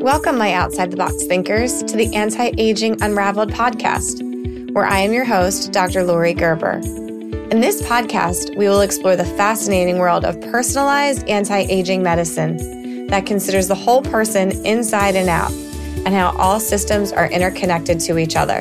Welcome, my outside the box thinkers, to the Anti-Aging Unraveled podcast, where I am your host, Dr. Lori Gerber. In this podcast, we will explore the fascinating world of personalized anti-aging medicine that considers the whole person inside and out, and how all systems are interconnected to each other.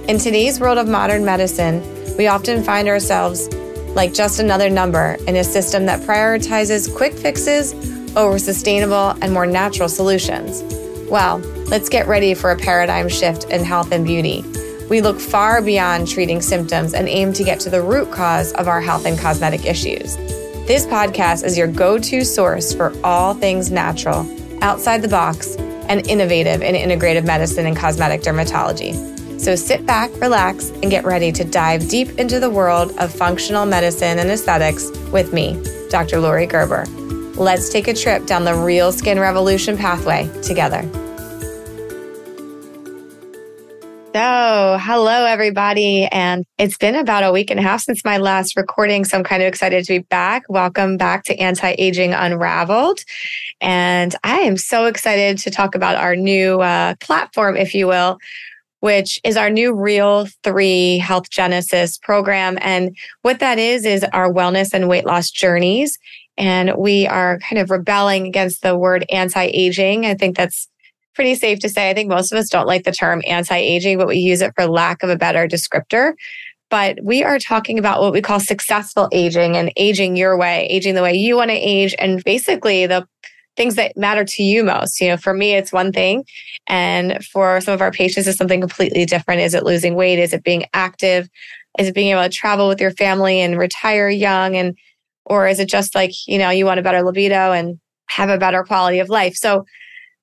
In today's world of modern medicine, we often find ourselves like just another number in a system that prioritizes quick fixes over sustainable and more natural solutions. Well, let's get ready for a paradigm shift in health and beauty. We look far beyond treating symptoms and aim to get to the root cause of our health and cosmetic issues. This podcast is your go-to source for all things natural, outside the box, and innovative in integrative medicine and cosmetic dermatology. So sit back, relax, and get ready to dive deep into the world of functional medicine and aesthetics with me, Dr. Lori Gerber. Let's take a trip down the real skin revolution pathway together. So, hello everybody. And it's been about a week and a half since my last recording, so I'm kind of excited to be back. Welcome back to Anti-Aging Unraveled. And I am so excited to talk about our new platform, if you will, which is our new Real 3 Health Genesis program. And what that is our wellness and weight loss journeys. And we are kind of rebelling against the word anti-aging. I think that's pretty safe to say. I think most of us don't like the term anti-aging, but we use it for lack of a better descriptor. But we are talking about what we call successful aging and aging your way, aging the way you want to age, and basically the things that matter to you most. You know, for me, it's one thing. And for some of our patients, it's something completely different. Is it losing weight? Is it being active? Is it being able to travel with your family and retire young? Or is it just like, you know, you want a better libido and have a better quality of life? So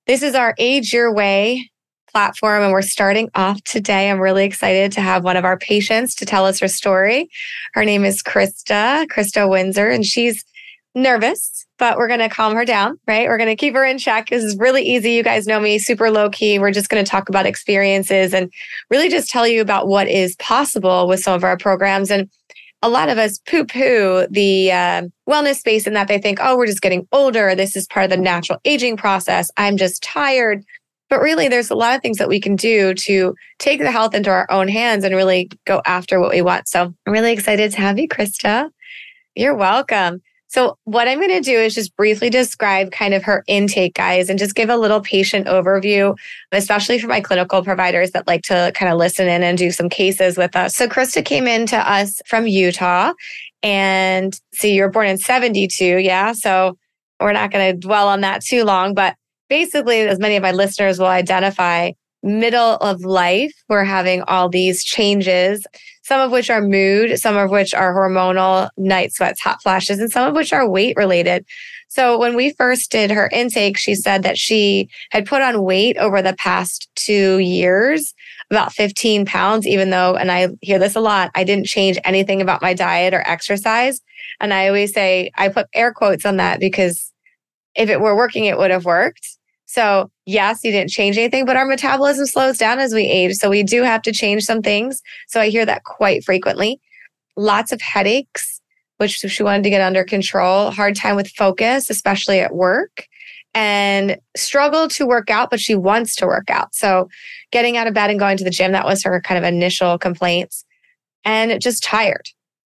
this is our Age Your Way platform, and we're starting off today. I'm really excited to have one of our patients to tell us her story. Her name is Christa Windsor, and she's nervous, but we're going to calm her down, right? We're going to keep her in check. This is really easy. You guys know me, super low key. We're just going to talk about experiences and really just tell you about what is possible with some of our programs. And a lot of us poo-poo the wellness space in that they think, oh, we're just getting older. This is part of the natural aging process. I'm just tired. But really, there's a lot of things that we can do to take the health into our own hands and really go after what we want. So I'm really excited to have you, Christa. You're welcome. So what I'm going to do is just briefly describe kind of her intake, guys, and just give a little patient overview, especially for my clinical providers that like to kind of listen in and do some cases with us. So Christa came in to us from Utah, and see, you were born in 72. Yeah. So we're not going to dwell on that too long, but basically, as many of my listeners will identify, middle of life, we're having all these changes, some of which are mood, some of which are hormonal, night sweats, hot flashes, and some of which are weight related. So when we first did her intake, she said that she had put on weight over the past 2 years, about 15 pounds, even though, and I hear this a lot, I didn't change anything about my diet or exercise. And I always say, I put air quotes on that because if it were working, it would have worked. So yes, you didn't change anything, but our metabolism slows down as we age. So we do have to change some things. So I hear that quite frequently. Lots of headaches, which she wanted to get under control, hard time with focus, especially at work, and struggle to work out, but she wants to work out. So getting out of bed and going to the gym, that was her kind of initial complaints, and just tired,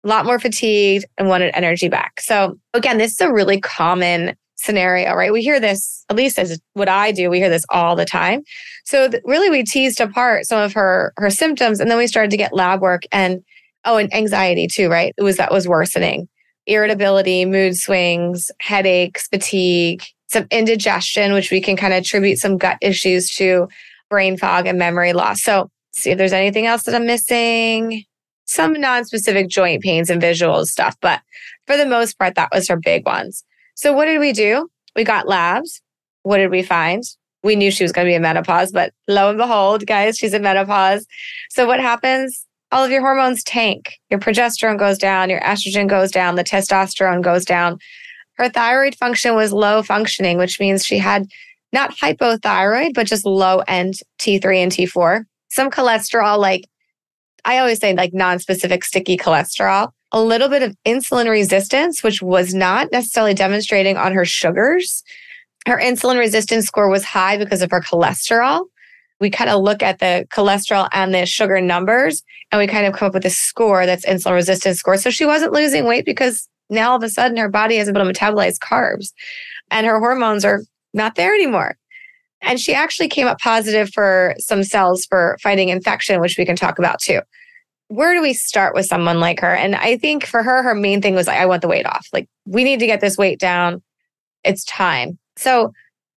a lot more fatigued and wanted energy back. So again, this is a really common scenario, right? We hear this, at least as what I do, we hear this all the time. So really we teased apart some of her symptoms, and then we started to get lab work and anxiety too, right? That was worsening. Irritability, mood swings, headaches, fatigue, some indigestion, which we can kind of attribute some gut issues to, brain fog and memory loss. So see if there's anything else that I'm missing. Some non-specific joint pains and visual stuff, but for the most part, that was her big ones. So what did we do? We got labs. What did we find? We knew she was going to be in menopause, but lo and behold, guys, she's in menopause. So what happens? All of your hormones tank. Your progesterone goes down, your estrogen goes down, the testosterone goes down. Her thyroid function was low functioning, which means she had not hypothyroid, but just low end T3 and T4. Some cholesterol, like I always say, like non-specific sticky cholesterol. A little bit of insulin resistance, which was not necessarily demonstrating on her sugars. Her insulin resistance score was high because of her cholesterol. We kind of look at the cholesterol and the sugar numbers, and we kind of come up with a score that's insulin resistance score. So she wasn't losing weight because now all of a sudden her body hasn't been able to metabolize carbs and her hormones are not there anymore. And she actually came up positive for some cells for fighting infection, which we can talk about too. Where do we start with someone like her? And I think for her, her main thing was, I want the weight off. Like, we need to get this weight down. It's time. So,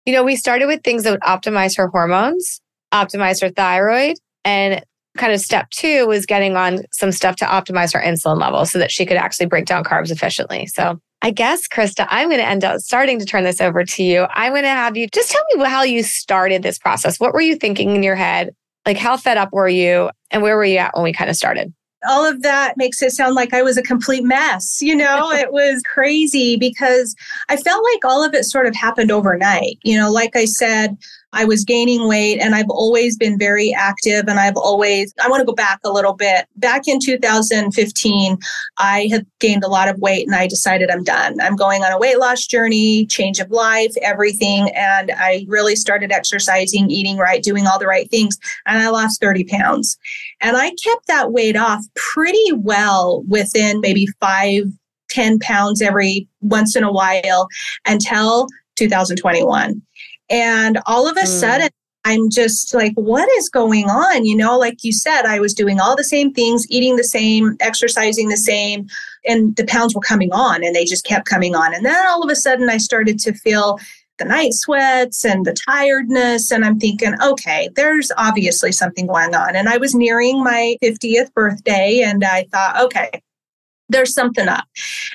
we started with things that would optimize her hormones, optimize her thyroid, and kind of step 2 was getting on some stuff to optimize her insulin level so that she could actually break down carbs efficiently. So I guess, Christa, I'm going to end up starting to turn this over to you. I'm going to have you just tell me how you started this process. What were you thinking in your head? Like, how fed up were you? And where were you at when we kind of started? All of that makes it sound like I was a complete mess. It was crazy because I felt like all of it sort of happened overnight. Like I said, I was gaining weight and I've always been very active and I want to go back a little bit. Back in 2015, I had gained a lot of weight and I decided I'm done. I'm going on a weight loss journey, change of life, everything. And I really started exercising, eating right, doing all the right things. And I lost 30 pounds. And I kept that weight off pretty well within maybe 5-10 pounds every once in a while until 2021. And all of a sudden, I'm just like, what is going on? Like you said, I was doing all the same things, eating the same, exercising the same, and the pounds were coming on and they just kept coming on. And then all of a sudden I started to feel the night sweats and the tiredness. And I'm thinking, okay, there's obviously something going on. And I was nearing my 50th birthday and I thought, okay, there's something up.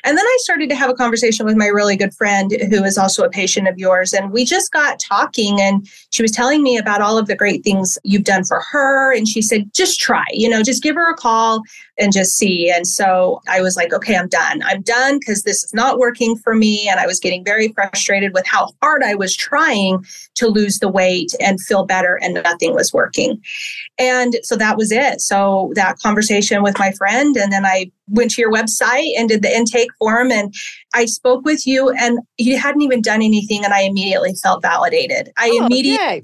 And then I started to have a conversation with my really good friend who is also a patient of yours. And we just got talking and she was telling me about all of the great things you've done for her. And she said, just try, just give her a call and just see. And so I was like, okay, I'm done. I'm done because this is not working for me. And I was getting very frustrated with how hard I was trying to lose the weight and feel better and nothing was working. And so that was it. So that conversation with my friend, and then I went to your website and did the intake form and I spoke with you and you hadn't even done anything and I immediately felt validated.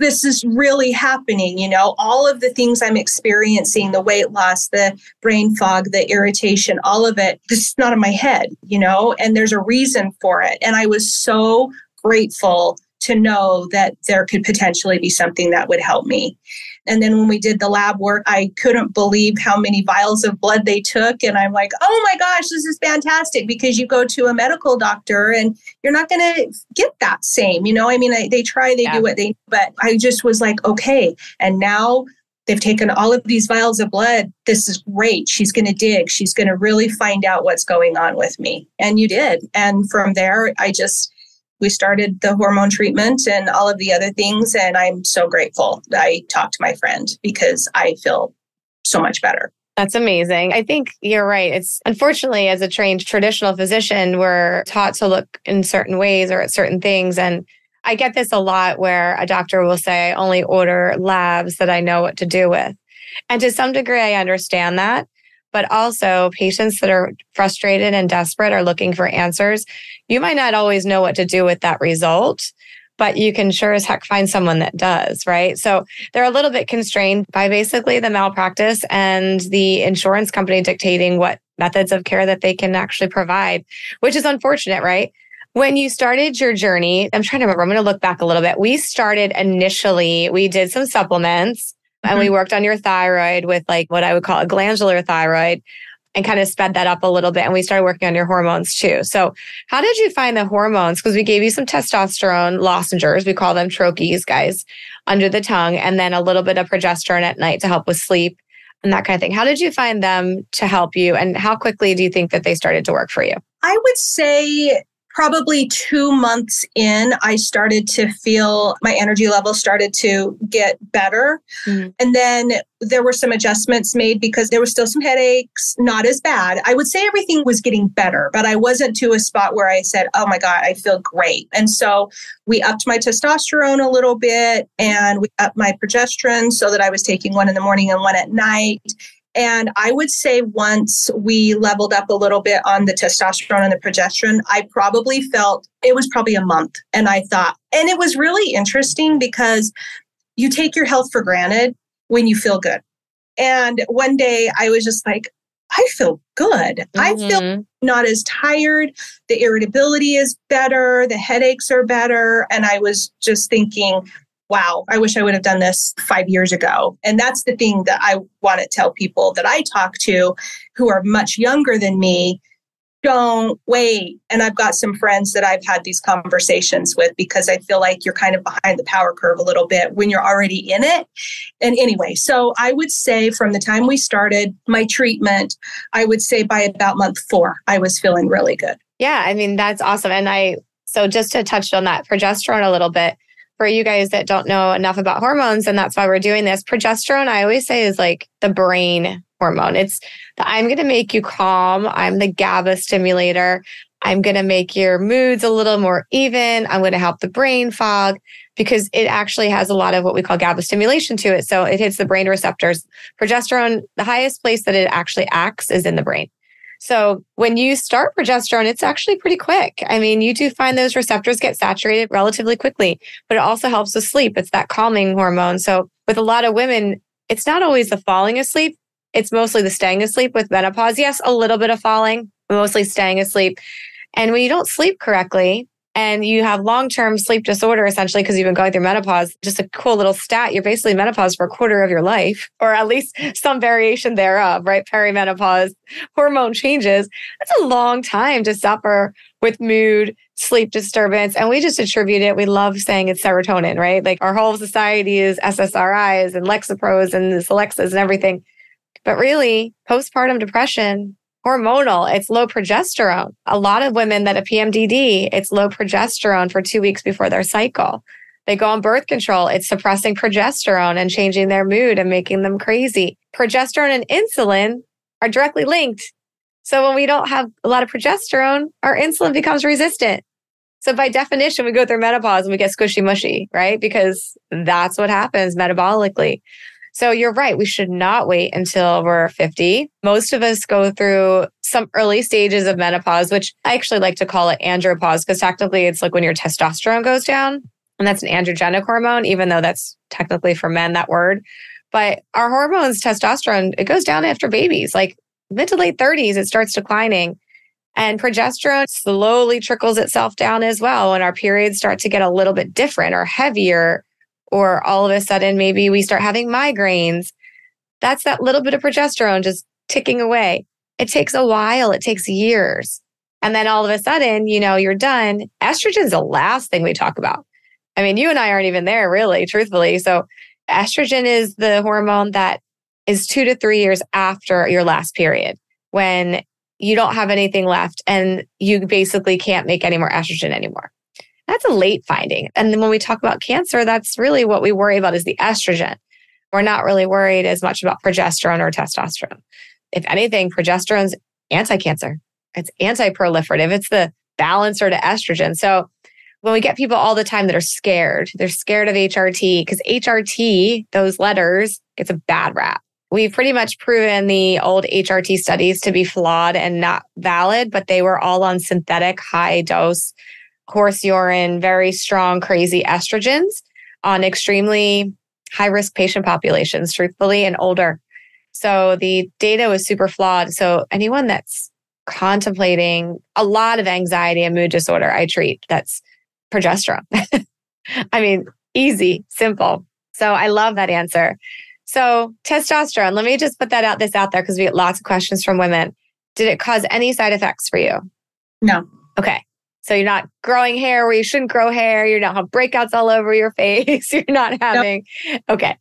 This is really happening, all of the things I'm experiencing, the weight loss, the brain fog, the irritation, all of it, this is not in my head, and there's a reason for it. And I was so grateful to know that there could potentially be something that would help me. And then when we did the lab work, I couldn't believe how many vials of blood they took. And I'm like, oh my gosh, this is fantastic, because you go to a medical doctor and you're not going to get that same, they try, they do what they, but I just was like, okay. And now they've taken all of these vials of blood. This is great. She's going to dig. She's going to really find out what's going on with me. And you did. And from there, we started the hormone treatment and all of the other things. And I'm so grateful that I talked to my friend because I feel so much better. That's amazing. I think you're right. It's unfortunately, as a trained traditional physician, we're taught to look in certain ways or at certain things. And I get this a lot where a doctor will say, only order labs that I know what to do with. And to some degree, I understand that. But also patients that are frustrated and desperate are looking for answers. You might not always know what to do with that result, but you can sure as heck find someone that does, right? So they're a little bit constrained by basically the malpractice and the insurance company dictating what methods of care that they can actually provide, which is unfortunate, right? When you started your journey, I'm trying to remember, I'm going to look back a little bit. We started initially, we did some supplements. And we worked on your thyroid with like what I would call a glandular thyroid and kind of sped that up a little bit. And we started working on your hormones too. So how did you find the hormones? Because we gave you some testosterone lozenges. We call them troches, guys, under the tongue. And then a little bit of progesterone at night to help with sleep and that kind of thing. How did you find them to help you? And how quickly do you think that they started to work for you? I would say probably 2 months in, I started to feel my energy level started to get better. Mm-hmm. And then there were some adjustments made because there were still some headaches, not as bad. I would say everything was getting better, but I wasn't to a spot where I said, oh my God, I feel great. And so we upped my testosterone a little bit and we upped my progesterone so that I was taking one in the morning and one at night. And I would say once we leveled up a little bit on the testosterone and the progesterone, I probably felt it was probably a month. And I thought, and it was really interesting because you take your health for granted when you feel good. And one day I was just like, I feel good. I feel not as tired. The irritability is better. The headaches are better. And I was just thinking, wow, I wish I would have done this 5 years ago. And that's the thing that I want to tell people that I talk to who are much younger than me. Don't wait. And I've got some friends that I've had these conversations with because I feel like you're kind of behind the power curve a little bit when you're already in it. And anyway, so I would say from the time we started my treatment, I would say by about month 4, I was feeling really good. Yeah, I mean, that's awesome. And so just to touch on that progesterone a little bit, for you guys that don't know enough about hormones, and that's why we're doing this, progesterone, I always say, is like the brain hormone. It's I'm going to make you calm. I'm the GABA stimulator. I'm going to make your moods a little more even. I'm going to help the brain fog because it actually has a lot of what we call GABA stimulation to it. So it hits the brain receptors. Progesterone, the highest place that it actually acts is in the brain. So when you start progesterone, it's actually pretty quick. I mean, you do find those receptors get saturated relatively quickly, but it also helps with sleep. It's that calming hormone. So with a lot of women, it's not always the falling asleep. It's mostly the staying asleep with menopause. Yes, a little bit of falling, mostly staying asleep. And when you don't sleep correctly and you have long-term sleep disorder, essentially, because you've been going through menopause, just a cool little stat, you're basically menopause for a quarter of your life, or at least some variation thereof, right? Perimenopause, hormone changes. That's a long time to suffer with mood, sleep disturbance. And we just attribute it. We love saying it's serotonin, right? Like our whole society is SSRIs and Lexapros and Celexas and everything. But really, postpartum depression, hormonal, it's low progesterone. A lot of women that have PMDD, it's low progesterone for 2 weeks before their cycle. They go on birth control, it's suppressing progesterone and changing their mood and making them crazy. Progesterone and insulin are directly linked. So when we don't have a lot of progesterone, our insulin becomes resistant. So by definition, we go through menopause and we get squishy mushy, right? Because that's what happens metabolically. So you're right. We should not wait until we're 50. Most of us go through some early stages of menopause, which I actually like to call it andropause, because technically it's like when your testosterone goes down, and that's an androgenic hormone, even though that's technically for men, that word. But our hormones, testosterone, it goes down after babies, like mid to late 30s, it starts declining. And progesterone slowly trickles itself down as well when our periods start to get a little bit different or heavier, or all of a sudden, maybe we start having migraines. That's that little bit of progesterone just ticking away. It takes a while. It takes years. And then all of a sudden, you're done. Estrogen's the last thing we talk about. I mean, you and I aren't even there, really, truthfully. So estrogen is the hormone that is 2 to 3 years after your last period, when you don't have anything left and you basically can't make any more estrogen anymore. That's a late finding. And then when we talk about cancer, that's really what we worry about is the estrogen. We're not really worried as much about progesterone or testosterone. If anything, progesterone's anti-cancer. It's anti-proliferative. It's the balancer to estrogen. So when we get people all the time that are scared, they're scared of HRT because HRT, those letters, gets a bad rap. We've pretty much proven the old HRT studies to be flawed and not valid, but they were all on synthetic high dose horse urine, very strong, crazy estrogens on extremely high-risk patient populations, truthfully, and older. So the data was super flawed. So anyone that's contemplating a lot of anxiety and mood disorder, I treat. That's progesterone. I mean, easy, simple. So I love that answer. So testosterone, let me just put this out there because we get lots of questions from women. Did it cause any side effects for you? No. Okay. So you're not growing hair where you shouldn't grow hair. You don't have breakouts all over your face. You're not having... Nope. Okay.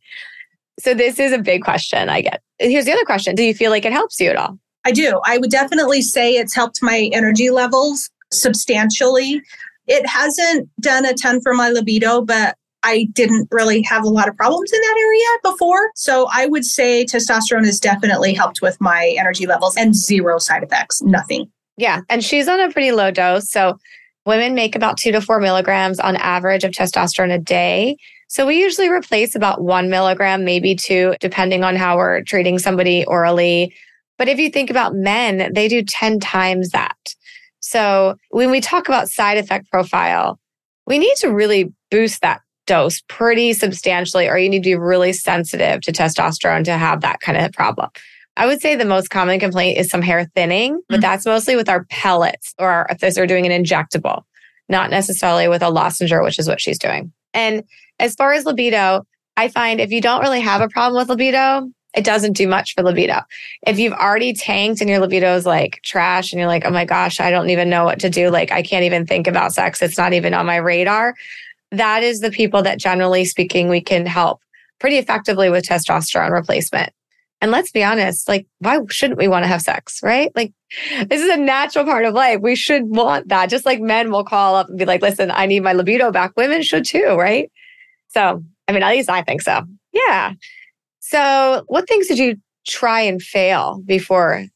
So this is a big question I get. Here's the other question. Do you feel like it helps you at all? I do. I would definitely say it's helped my energy levels substantially. It hasn't done a ton for my libido, but I didn't really have a lot of problems in that area before. So I would say testosterone has definitely helped with my energy levels and zero side effects, nothing. Yeah. And she's on a pretty low dose. So Women make about 2 to 4 milligrams on average of testosterone a day. So we usually replace about 1 milligram, maybe 2, depending on how we're treating somebody orally. But if you think about men, they do 10 times that. So when we talk about side effect profile, we need to really boost that dose pretty substantially, or you need to be really sensitive to testosterone to have that kind of problem. I would say the most common complaint is some hair thinning, but that's mostly with our pellets or if they're doing an injectable, not necessarily with a lozenge, which is what she's doing. And as far as libido, I find if you don't really have a problem with libido, it doesn't do much for libido. If you've already tanked and your libido is like trash and you're like, oh my gosh, I don't even know what to do. Like, I can't even think about sex. It's not even on my radar. That is the people that generally speaking, we can help pretty effectively with testosterone replacement. And let's be honest, like, why shouldn't we want to have sex, right? Like, this is a natural part of life. We should want that. Just like men will call up and be like, listen, I need my libido back. Women should too, right? So, I mean, at least I think so. Yeah. So what things did you try and fail before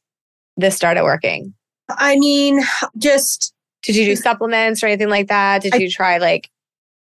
this started working? I mean, just... Did you do supplements or anything like that? Did you try like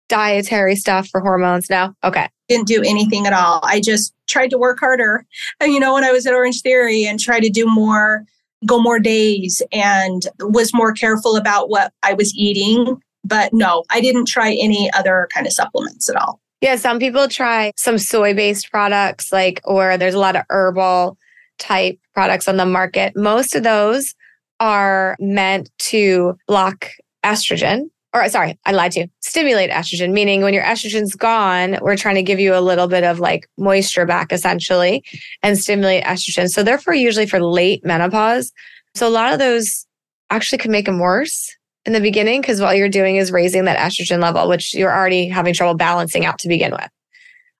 dietary stuff for hormones? No? Okay. Didn't do anything at all. I just tried to work harder. And, when I was at Orange Theory and tried to do more, go more days and was more careful about what I was eating. But no, I didn't try any other kind of supplements at all. Yeah, some people try some soy-based products, or there's a lot of herbal type products on the market. Most of those are meant to block estrogen. Or sorry, I lied to you. Stimulate estrogen, meaning when your estrogen's gone, we're trying to give you a little bit of moisture back essentially and stimulate estrogen. So therefore, usually for late menopause. So a lot of those actually can make them worse in the beginning because all you're doing is raising that estrogen level, which you're already having trouble balancing out to begin with.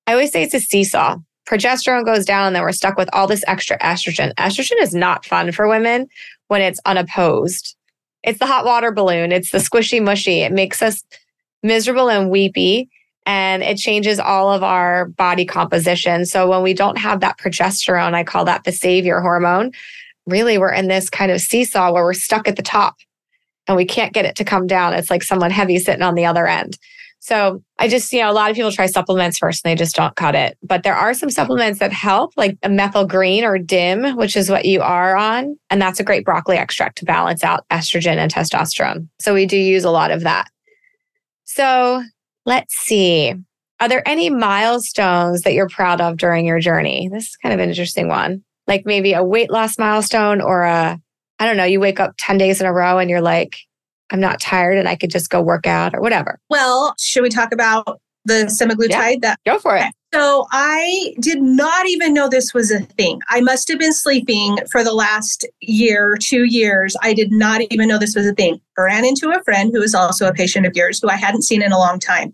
I always say it's a seesaw. Progesterone goes down and then we're stuck with all this extra estrogen. Estrogen is not fun for women when it's unopposed. It's the hot water balloon. It's the squishy mushy. It makes us miserable and weepy, and it changes all of our body composition. So when we don't have that progesterone, I call that the savior hormone, really we're in this kind of seesaw where we're stuck at the top and we can't get it to come down. It's like someone heavy sitting on the other end. So I just, a lot of people try supplements first and they just don't cut it. But there are some supplements that help, like a methyl green or DIM, which is what you are on. And that's a great broccoli extract to balance out estrogen and testosterone. So we do use a lot of that. So let's see. Are there any milestones that you're proud of during your journey? This is kind of an interesting one. Like maybe a weight loss milestone or you wake up 10 days in a row and you're like, I'm not tired and I could just go work out or whatever. Well, should we talk about the semaglutide? Yeah, go for it. Okay. So I did not even know this was a thing. I must have been sleeping for the last year, 2 years. I did not even know this was a thing. I ran into a friend who was also a patient of yours who I hadn't seen in a long time.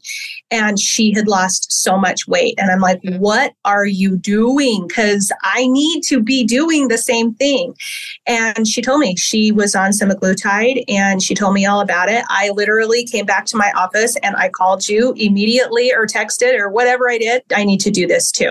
And she had lost so much weight. And I'm like, what are you doing? Because I need to be doing the same thing. And she told me she was on semaglutide and she told me all about it. I literally came back to my office and I called you immediately or texted or whatever I did. I need to do this too.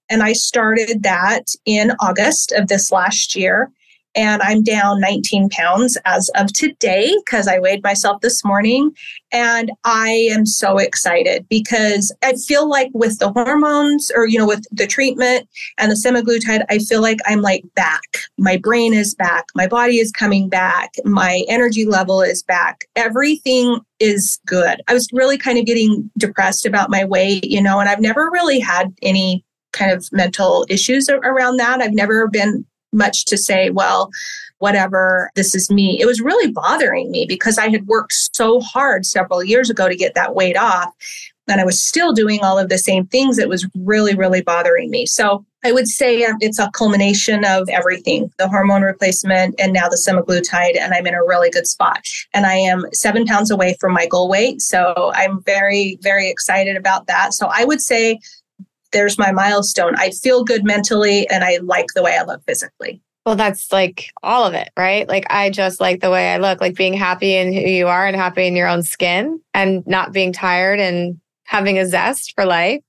And I started that in August of this last year. And I'm down 19 pounds as of today because I weighed myself this morning. And I am so excited because I feel like with the hormones or, with the treatment and the semaglutide, I feel like I'm back. My brain is back. My body is coming back. My energy level is back. Everything is good. I was really kind of getting depressed about my weight, and I've never really had any kind of mental issues around that. I've never been much to say, well, whatever, this is me. It was really bothering me because I had worked so hard several years ago to get that weight off. And I was still doing all of the same things. It was really, really bothering me. So I would say it's a culmination of everything, the hormone replacement and now the semaglutide, and I'm in a really good spot. And I am 7 pounds away from my goal weight. So I'm very, very excited about that. So I would say there's my milestone. I feel good mentally and I like the way I look physically. Well, that's all of it, right? I just like the way I look, being happy in who you are and happy in your own skin and not being tired and having a zest for life.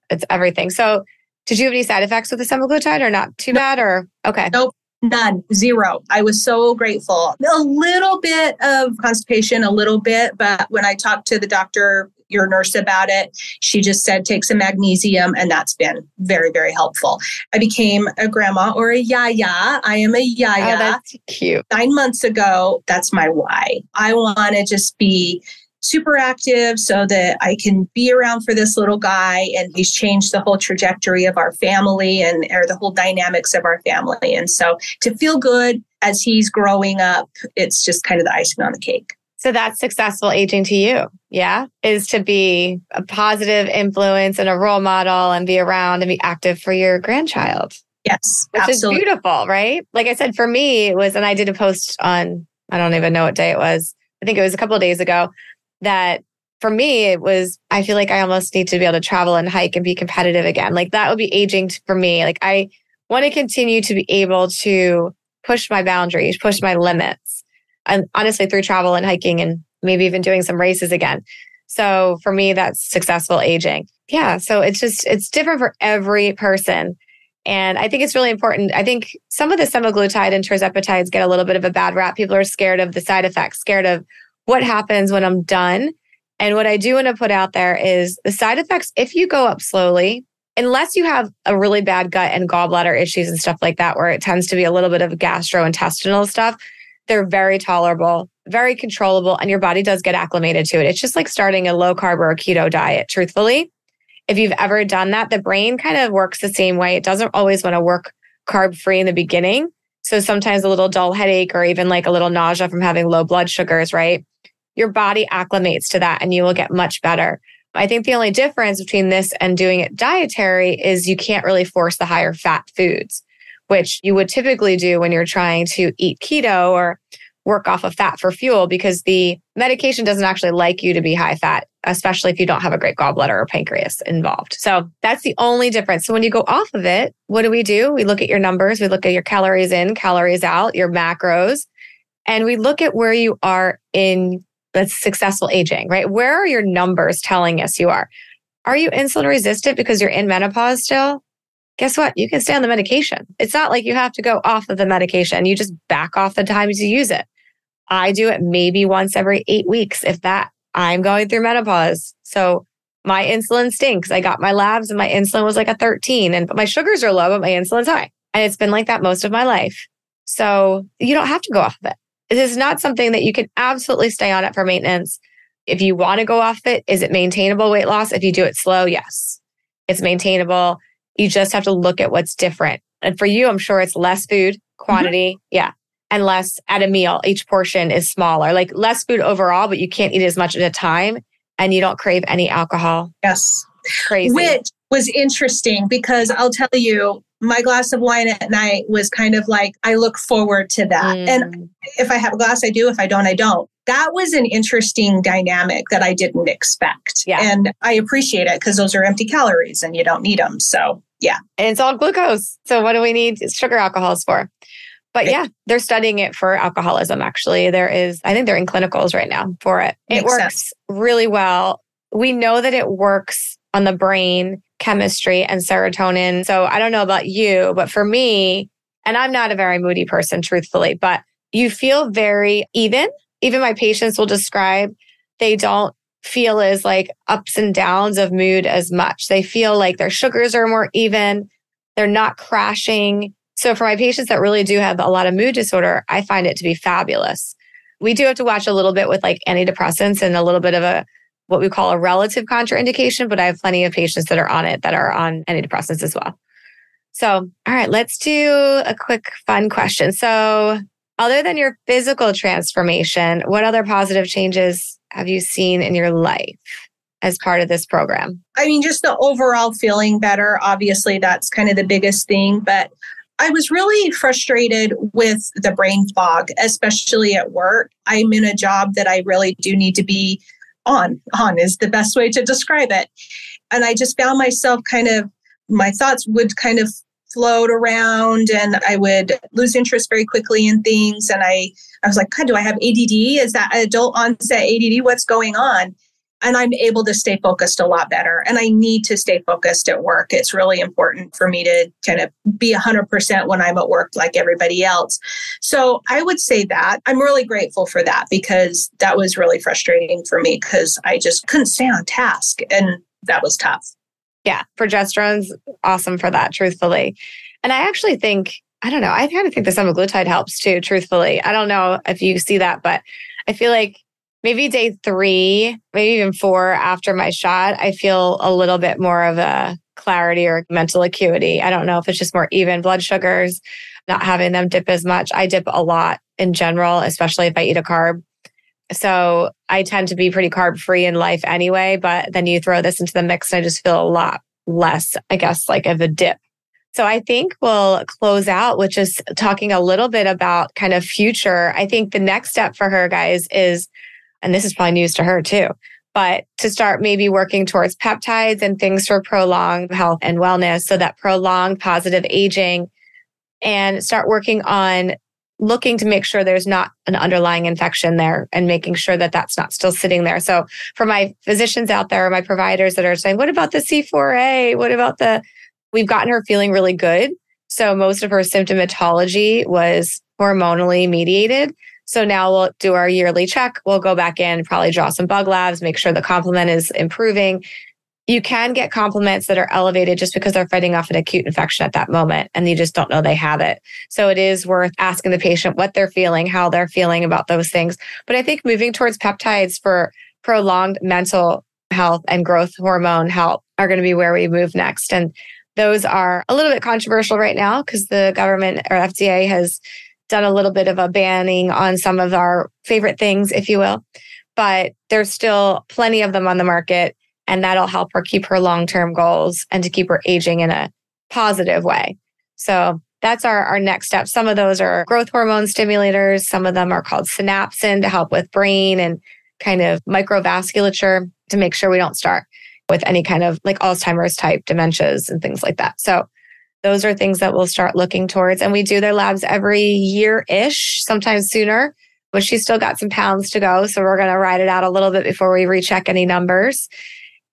It's everything. So did you have any side effects with the semaglutide or not too bad or okay? Nope. None, zero. I was so grateful. A little bit of constipation, a little bit, but when I talked to the doctor, your nurse about it, she just said, take some magnesium, and that's been very, very helpful. I became a grandma or a yaya. I am a yaya. Oh, that's cute. 9 months ago, that's my why. I want to just be super active so that I can be around for this little guy. And he's changed the whole trajectory of our family or the whole dynamics of our family. And so to feel good as he's growing up, it's just kind of the icing on the cake. So that's successful aging to you. Yeah. Is to be a positive influence and a role model and be around and be active for your grandchild. Yes, which absolutely. is beautiful, right? Like I said, for me, it was, and I did a post on, I don't even know what day it was. I think it was a couple of days ago, that for me, it was, I feel like I almost need to be able to travel and hike and be competitive again. Like that would be aging for me. Like I want to continue to be able to push my boundaries, push my limits. And honestly, through travel and hiking and maybe even doing some races again. So for me, that's successful aging. Yeah. So it's different for every person. And I think it's really important. I think some of the semaglutide and tirzepatides get a little bit of a bad rap. People are scared of the side effects, scared of what happens when I'm done. And what I do want to put out there is the side effects, if you go up slowly, unless you have a really bad gut and gallbladder issues and stuff like that, where it tends to be a little bit of gastrointestinal stuff, they're very tolerable, very controllable, and your body does get acclimated to it. It's just like starting a low carb or a keto diet, truthfully. If you've ever done that, the brain kind of works the same way. It doesn't always want to work carb-free in the beginning. So sometimes a little dull headache or even like a little nausea from having low blood sugars, right? Your body acclimates to that and you will get much better. I think the only difference between this and doing it dietary is you can't really force the higher fat foods, which you would typically do when you're trying to eat keto or work off of fat for fuel, because the medication doesn't actually like you to be high fat, especially if you don't have a great gallbladder or pancreas involved. So that's the only difference. So when you go off of it, what do? We look at your numbers, we look at your calories in, calories out, your macros, and we look at where you are in the successful aging, right? Where are your numbers telling us you are? Are you insulin resistant because you're in menopause still? Guess what? You can stay on the medication. It's not like you have to go off of the medication. You just back off the times you use it. I do it maybe once every 8 weeks, if that. I'm going through menopause. So my insulin stinks. I got my labs and my insulin was like a 13, and my sugars are low, but my insulin's high. And it's been like that most of my life. So you don't have to go off of it. It is not something that you can absolutely stay on it for maintenance. If you want to go off it, is it maintainable weight loss? If you do it slow, yes, it's maintainable. You just have to look at what's different. And for you, I'm sure it's less food quantity. Yeah. And less at a meal. Each portion is smaller, like less food overall, but you can't eat as much at a time and you don't crave any alcohol. Yes. Crazy. Which was interesting because I'll tell you, my glass of wine at night was kind of like, I look forward to that. And if I have a glass, I do. If I don't, I don't. That was an interesting dynamic that I didn't expect. Yeah. And I appreciate it because those are empty calories and you don't need them. So yeah. And it's all glucose. So what do we need sugar alcohols for? But yeah, they're studying it for alcoholism, actually. I think they're in clinicals right now for it. It works really well. We know that it works on the brain chemistry and serotonin. So I don't know about you, but for me, and I'm not a very moody person, truthfully, but you feel very even. Even my patients will describe they don't feel as like ups and downs of mood as much. They feel like their sugars are more even. They're not crashing. So for my patients that really do have a lot of mood disorder, I find it to be fabulous. We do have to watch a little bit with like antidepressants and a little bit of what we call a relative contraindication, but I have plenty of patients that are on it that are on antidepressants as well. So, all right, let's do a quick fun question. So other than your physical transformation, what other positive changes have you seen in your life as part of this program? I mean, just the overall feeling better. Obviously, that's kind of the biggest thing, but I was really frustrated with the brain fog, especially at work. I'm in a job that I really do need to be on is the best way to describe it. And I just found myself my thoughts would kind of float around and I would lose interest very quickly in things. And I was like, God, do I have ADD? Is that adult onset ADD? What's going on? And I'm able to stay focused a lot better. And I need to stay focused at work. It's really important for me to kind of be 100% when I'm at work like everybody else. So I would say that I'm really grateful for that, because that was really frustrating for me because I just couldn't stay on task. And that was tough. Yeah. Progesterone's awesome for that, truthfully. And I actually think, I don't know, I kind of think the semaglutide helps too, truthfully. I don't know if you see that, but I feel like maybe day 3, maybe even 4 after my shot, I feel a little bit more of a clarity or mental acuity. I don't know if it's just more even blood sugars, not having them dip as much. I dip a lot in general, especially if I eat a carb. So I tend to be pretty carb free in life anyway, but then you throw this into the mix and I just feel a lot less, I guess, like of a dip. So I think we'll close out with just talking a little bit about kind of future. I think the next step for her, guys, is, and this is probably news to her too, but to start maybe working towards peptides and things for prolonged health and wellness, so that prolonged positive aging, and start working on looking to make sure there's not an underlying infection there and making sure that that's not still sitting there. So for my physicians out there, my providers that are saying, what about the C4A? What about we've gotten her feeling really good. So most of her symptomatology was hormonally mediated. So now we'll do our yearly check. We'll go back in, probably draw some bug labs, make sure the complement is improving. You can get complements that are elevated just because they're fighting off an acute infection at that moment, and you just don't know they have it. So it is worth asking the patient what they're feeling, how they're feeling about those things. But I think moving towards peptides for prolonged mental health and growth hormone health are going to be where we move next. And those are a little bit controversial right now because the government or FDA has done a little bit of a banning on some of our favorite things, if you will. But there's still plenty of them on the market, and that'll help her keep her long-term goals and to keep her aging in a positive way. So that's our next step. Some of those are growth hormone stimulators. Some of them are called synapsin to help with brain and kind of microvasculature to make sure we don't start with any kind of like Alzheimer's type dementias and things like that. So those are things that we'll start looking towards. And we do their labs every year-ish, sometimes sooner, but she's still got some pounds to go. So we're going to ride it out a little bit before we recheck any numbers.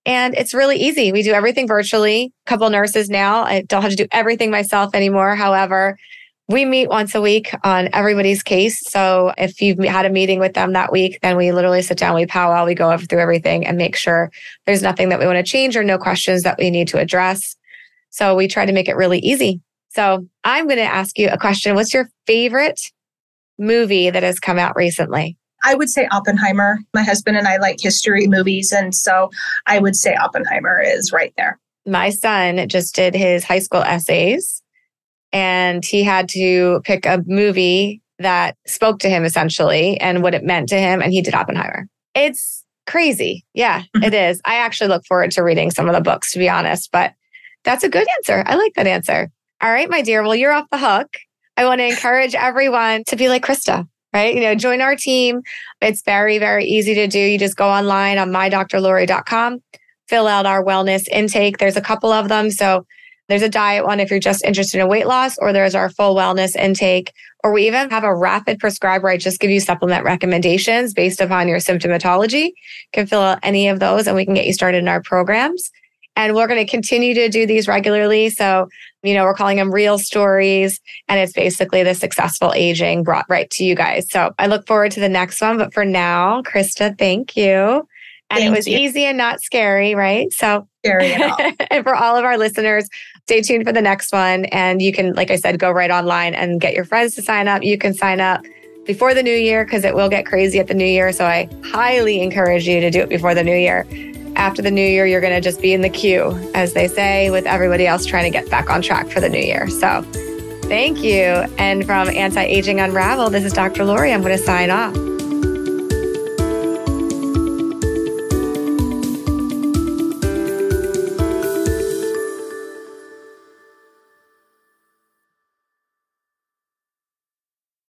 And it's really easy. We do everything virtually. A couple nurses now. I don't have to do everything myself anymore. However, we meet once a week on everybody's case. So if you've had a meeting with them that week, then we literally sit down, we powwow, we go through everything and make sure there's nothing that we want to change or no questions that we need to address. So we try to make it really easy. So I'm going to ask you a question. What's your favorite movie that has come out recently? I would say Oppenheimer. My husband and I like history movies. And so I would say Oppenheimer is right there. My son just did his high school essays and he had to pick a movie that spoke to him essentially and what it meant to him. And he did Oppenheimer. It's crazy. Yeah, it is. I actually look forward to reading some of the books, to be honest, but that's a good answer. I like that answer. All right, my dear. Well, you're off the hook. I want to encourage everyone to be like Christa, right? Join our team. It's very, very easy to do. You just go online on mydrlori.com, fill out our wellness intake. There's a couple of them. So there's a diet one if you're just interested in weight loss, or there's our full wellness intake, or we even have a rapid prescribe where I just give you supplement recommendations based upon your symptomatology. You can fill out any of those and we can get you started in our programs. And we're going to continue to do these regularly. So, we're calling them real stories. And it's basically the successful aging brought right to you guys. So I look forward to the next one. But for now, Christa, thank you. And it was easy and not scary, right? So scary at all. And for all of our listeners, stay tuned for the next one. And you can, like I said, go right online and get your friends to sign up. You can sign up before the new year because it will get crazy at the new year. So I highly encourage you to do it before the new year. After the new year, you're going to just be in the queue, as they say, with everybody else trying to get back on track for the new year. So thank you. And from Anti-Aging Unraveled, this is Dr. Lori. I'm going to sign off.